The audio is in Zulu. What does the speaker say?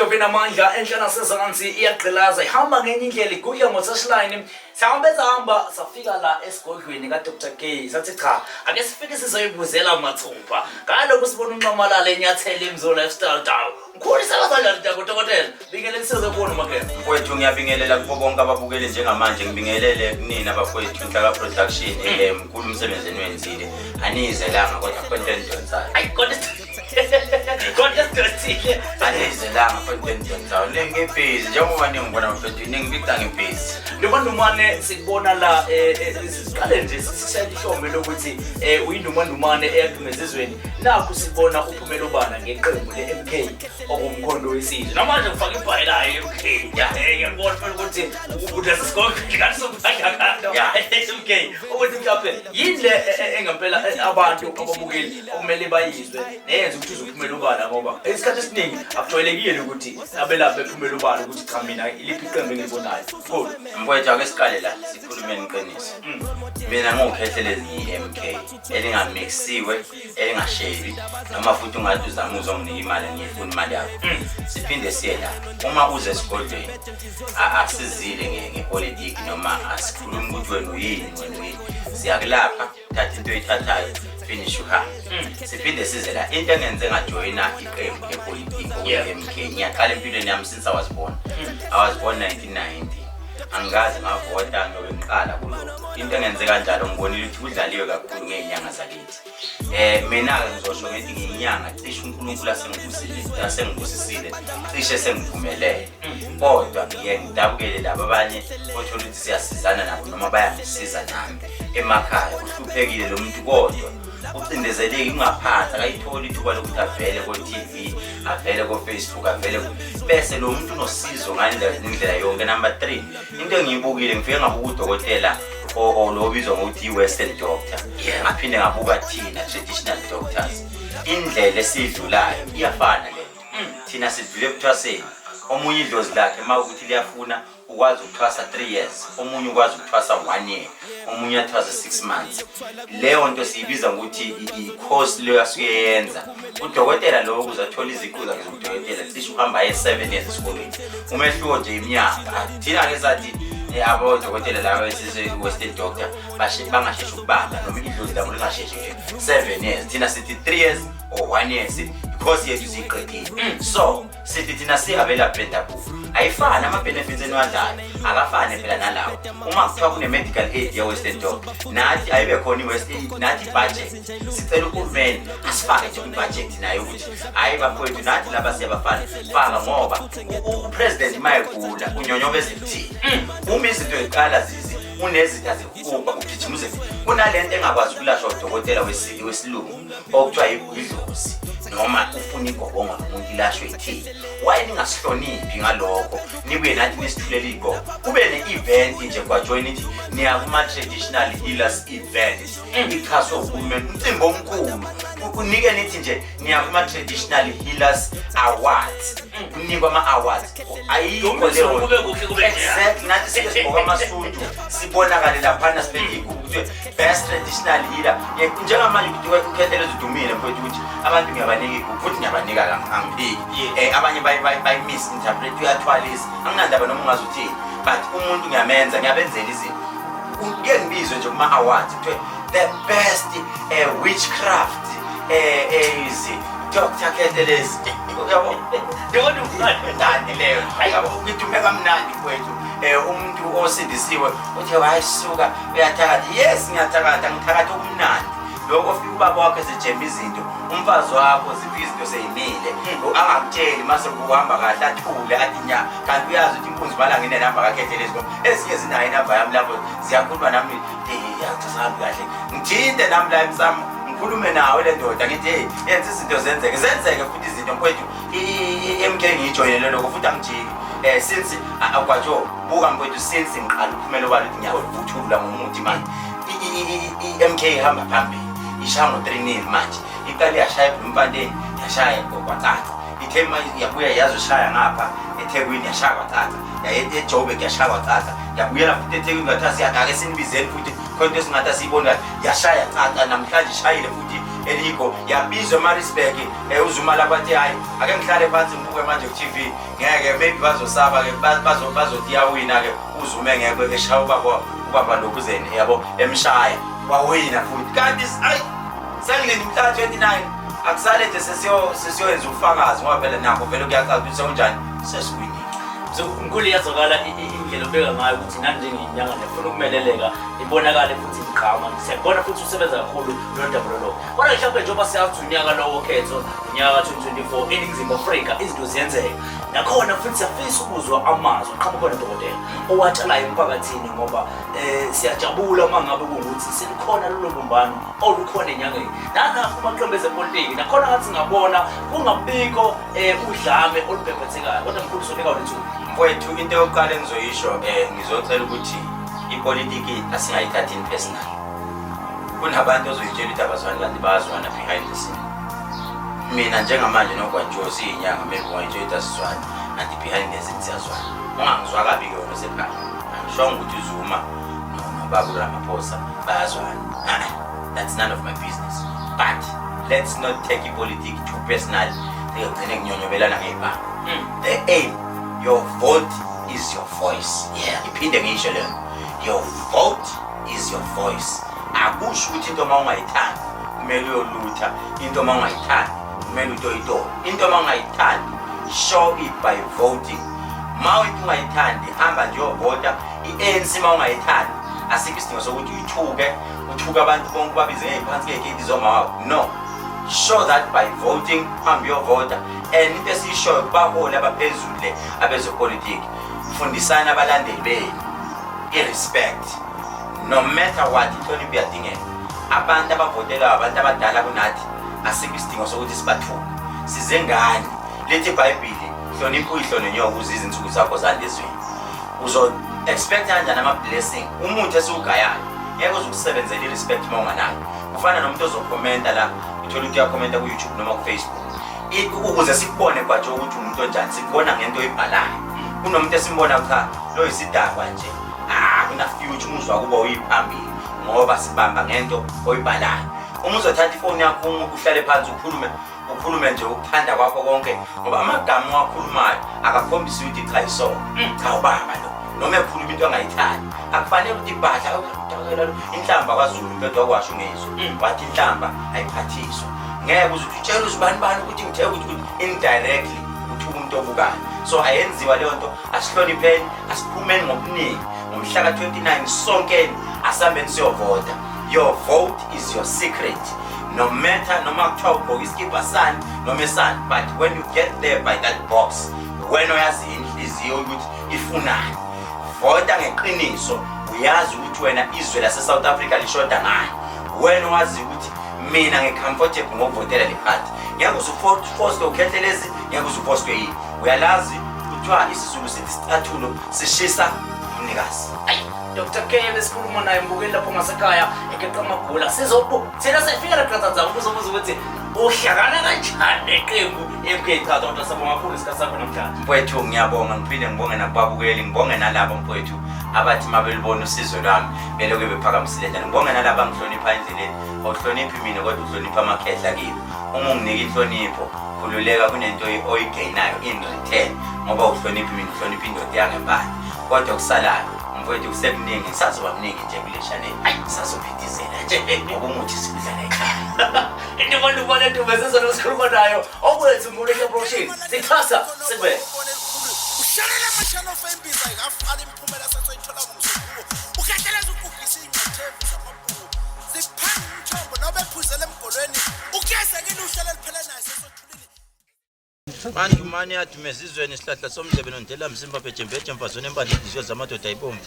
Idlobe namandla enhlana sezansi iyaqhilaza ihamba ngenye indlela iguya ngotouchline sihambe safika la esigodlweni ka Dr. K sathi cha ake sifike sizoyibuzela uMathupha ngaloko sibona unqamalala enyathela emzo lifestyle dawo ngikhulisa kanjani dokotela bingelele sizobona makela mfowethu ngiyabingelela kubo bonke ababukele njengamanje ngibingelele kunina bafowethu Nhlaka Production mkhulu umsebenzeni wenzile anizelanga kodwa content yonzayo ayi content anizelanga content yonzayo lengebhizi njengoba ningibona mfowethu ningibika ngebhizi Ndumane sikubona la siqale nje sisayihlome lokuthi uyindumane eyaqhumezizweni nakho sibona uphumela ubana ngeqembu leMK okumkhondo wesizwe namanje kufaka ibhayela eMK ngiyabona phela ukuthi asisikonke kanisophatha kanto eMK ukuthi mhlawumbe yini engempela abantu ababukeli okumele bayizwe neyenza ukuthi uzophumela ubana ngoba isikhathi esiningi akujwayelekile ukuthi abelapha ephumela ubana ukuthi cha mina iliphi iqembu engilibonayo cool mfowethu ake siqale la sikhulume iqiniso mina ngokhethelezi iMK elingamixiwe elingasheli noma futhi ungathi uzama uzonginika imali ngiyifuna imali yakho siphinde siye la uma uze esigodlweni asizile ngepolitiki noma asikhuluma ukuthi wena uyini siyakulapha thatha into oyithathayo finish uhambe siphinde size la into engenze ngajoyina iqembu lepolitiki okuMK ngiyaqala empilweni yami since I was born 1990 angazi ngavota ngoba ngiqala kuloko into engenze kanjalo ngibonile ukuthi kudlaliwe kakhulu ngezinyanga zakithi mina ngizosho ngithi ngiyinyanga cishe uNkulunkulu asengibusisile cishe sengiphumelele kodwa ngiyengidabukele labo abanye othola ukuthi siyasizana nabo noma bayangisiza nami emakhaya uhluphekile lo muntu kodwa ucindezeleki ungaphansi akayitholi ithuba lokuthi avele ku TV avele ku Facebook avele bese lo muntu unosizo ngandlela yonke. Number 3 into engiyibukile ngifike ngabuka udokotela lo obizwa ngokuthi Western doctor ngaphinde ngabuka thina traditional doctors indlela esidlulayo iyafana le thina sidlule ekuthwaseni omunye idlozi lakhe mawukuthi liyafuna ukwazi ukuthwasa 3 years omunye ukwazi ukuthwasa 1 year omunye athwasa 6 months leyo nto siyibiza ukuthi i-course leyo asuyenza udokotela lo uzathola iziqu zakhe zokudokotela cishe uhamba 7 years esikoleni umehluko nje iminyaka thina ke sathi abo dokotela lawo esise Western doctor bangasheshi ukubamba noma idlozi labo lingasheshi nje 7 years thina sithi 3 years or 1 year because yethu siqedile so sithi thina siyabela bendabuko ayifani ama benefits enwadlayo akafane phela nalawo uma kuthiwa kune medical aid ye Western doctor nathi ayibe khona iWestern nathi budget sicela uhulumeni asifake nje ibudget nayo ukuthi hayi bafowethu nathi laba siyabafana faka ngoba upresident mayegula unyonyobeza ekuthini uma izinto eziqala zizi unezitha zikuba ugijimuze kunalento engakwazi ukulashwa udokotela wesilungu okuthiwa idlozi noma ufuna igobonga umuntu ilashwe ithini why ningasihloniphi ngalokho nibuye nathi nisithulela igobo kube ne-event nje kwajoin ithi niya kuma traditional healers event ikhaswe uhulumeni umcimbi omkhulu kunike nithi nje niya kuma traditional healers awards kunikwa ama-awards ayikho leyo exactly nathi sibesibhoka amasudu sibonakale laphana sibeke igubu ukuthi best traditional healer njengamanje ukuthi ukhethele ezidumile mfowethu ukuthi abantu ngiyabanika igubu futhi ngiyabanika kangiphiki abanye misinterpret uyathwalisa anginandaba noma ungazuthini but umuntu ngiyamenza ngiyabenzela izinto kuye ngibizwe nje kuma awards kuthiwe the best witchcraft is Dr. Ketelezi yabo ndibona umfana leyo yabo ngithume kamnandi kwethu umuntu osindisiwe uthe wayisuka uyathakatha yes ngiyathakatha ngithakatha okumnandi lokho ufika ubaba wakhe sejemba izinto umfazi wakho ziphi izinto seyimile angakutsheli mase kuhamba kahle athule athi nya kanti uyazi ukuthi impunzi balanga inenamba kaKetelezi ngoba ezinye zinayo inamba yami lapho ziyakhuluma nami yachazabi kahle ngithinte nami la emsamo ngikhulume nawe le ndoda ngithi yenza izinto zenzeke futhi izinto mfowethu iMK ngiyijoyinele lokho futhi angijiki since akwajo buka mfowethu since ngiqala uphumela obala ukuthi ngiyavuthula ngomuthi manje iMK ihamba phambili ishaya ngo3 manje iqale yashaya eMpandeni yashaya kwaThatha ithema yabuya yazoshaya ngapha eThekwini yashaya kwaThatha yaye eJoburg yashaya kwaThatha yabuyela futhi eThekwini ngathi siyadake sinibizeni futhi khonto esingathi siyibona yashaya Thatha namhlanje ishayile futhi elikho yabizwa eMaritzburg uZuma labathi hayi ake ngihlale phansi ngibuke manje ku TV ngeke maybe bazosaba ke bazothi yawina ke uZuma ngeke eshaya ubaba lokuzeni yabo emshaya wawina futhi kanti hayi sengilini mhla 29 akusale nje sesiyoyenza ufakazi ngoba phela nakho vele kuyacaca ukuthi kunjani sesiwinile. So umkhulu iyazokala indlela obeka ngayo ukuthi nani njengenyanga nefuna ukumeleleka ibonakale futhi igqama siyabona futhi usebenza kakhulu nodabula lo kodwa mhlawumbe njengoba siyathi unyaka lowo khetho unyaka 2024 eNingizimu Afrika izinto ziyenzeka nakhona futhi siyafisa ukuzwa amazwi aqhamuka nodokotela owatshalayo emphakathini ngoba siyajabula uma ngabe ukuthi silikhona lolu bumbano olukhona enyangeni nangapha amaqembu ezepolitiki nakhona ngathi ngabona kungabiko udlame olubhebhethekayo kodwa mkhulu sonika ulethu mfowethu into yokuqala engizoyisho ngizocela ukuthi ipolitiki asingayithathi personal. Kunabantu ozoyitshela ukuthi abazwani kanti bayazwana behind the scene. Mina njengamanje nokwanjosi inyanga maybe wayitshela ukuthi asizwani kanti behind the scene siyazwana. Ungangizwa kabi ke wena sephaka. Angisho ukuthi uZuma noBaba Ramaphosa bayazwana. That's none of my business. But let's not take ipolitiki too personal. Ngigcine nginyonyobelana ngebanga. The aim, your vote is your voice. Yeah, iphinde ngisho lento. Your vote is your voice. Akusho ukuthi into mawungayithandi kumele uyolutha, into mawungayithandi kumele utoyitona. Into mawungayithandi show it by voting. Mawuthi ungayithandi hamba nje uyovota. iANC mawungayithandi asikho isidingo sokuthi uthuke abantu bonke babize ngephansi ngegate zomawabo. No. Show that by voting, hamba uyovota. And into esiyishoyo kubaholi abaphezulu abezopolitiki fundisana abalandeli benu irespect. No matter what inhlonipho iyadingeka. Abantu abavotela abantu abadala kunathi asikho isidingo sokuthi sibathuke. Size ngani lethi iBhayibheli hlonipha uyihlononyoka ukuze izinsuku zakho zandezweni. Uzo expect kanjani ama blessing umuntu esiugayayo ngeke uzokusebenzela irespect mawunganayo. Kufana nomuntu ozokhomenta la uthola ukuthi uyakhomenta ku YouTube noma ku Facebook. Ukuze sikubone kwaje ukuthi umuntu onjani sikubona ngento oyibhalayo. Kunomuntu esimbona cha lo isidakwa nje kuna future umuzwa kuba uyiphambili ngoba sibamba ngento oyibhalayo. Uma uzothatha ifoni yakho uhlale phansi ukhulume nje ukuthanda kwakho konke ngoba amagama owakhulumayo akakhombisi ukuthi cha iso cha ubaba lo noma ekhuluma into angayithandi akufanele ukuthi ibhadla inhlamba kwaZulu impethu akwasho ngezwe wathi inhlamba ayiphathiswa. Ngeke uzutshela uzibani ukuthi ngithe ukuthi indirectly uthuka umuntu obukayo. So ayenziwa leyo nto asihlonipheni asiphumeni ngobuningi ngomhla ka 29 sonke asambeni siyovota. Your vote is your secret. No matter noma kuthiwa ubhokisi isikipha sani noma esani but when you get there by that box wena uyazi inhliziyo ukuthi ifunani. Vota ngeqiniso uyazi ukuthi wena izwe lase South Africa lishoda ngani. Wena wazi ukuthi mina ngecomfortable ngokuvotela le party. Ngeke uzuforce ukhethe lezi ngeke uzuforce yini. Uyalazi kuthiwa isiZulu sithi isicathulo sishisa umnikazi. Dr. K lesikhuluma naye mbukeli lapho ngasekhaya ekeqa amagula sizobu thina sefika la qathatha ukuzobuza ukuthi uhlakana kanjani neqembu MK Thato kodwa sabonga kakhulu isikhathi sakho namhlanje. Mfowethu ngiyabonga ngiphinde ngibonge nakubabukeli ngibonge nalabo mfowethu abathi mabelibona usizo lwami beloke bephakamisile njani. Ngibonge nalabo angihlonipha endleleni awuhloniphi mina kodwa uhlonipha amakhehla kimi. Uma unginike inhlonipho khululeka kunento oyigainayo in return ngoba uhloniphi mina uhlonipha indoda yangempande kodwa kusalayo mfowethu kusekuningi sazoba mningi nje kule channel sazophithizela nje ngoba umuthi sikudlala ekhaya. Into abantu into besizona lesikhuluma nayo okwethu ngoleke promotion sithasa sikube ushalela amachannel fembiza ikafala imphumela sasoyithola kumsuku ukhatheleza ukugisa ingcethevu zamabhuku ziphanga umthombo nobe ephuzela emgolweni ukuyeza kini uhlala liphela naye sesothulile manje manje yathi mesizweni isihlahla somdlebe nondela msimba phejembeje mfazone empande izizwe zamadoda ayibomvu.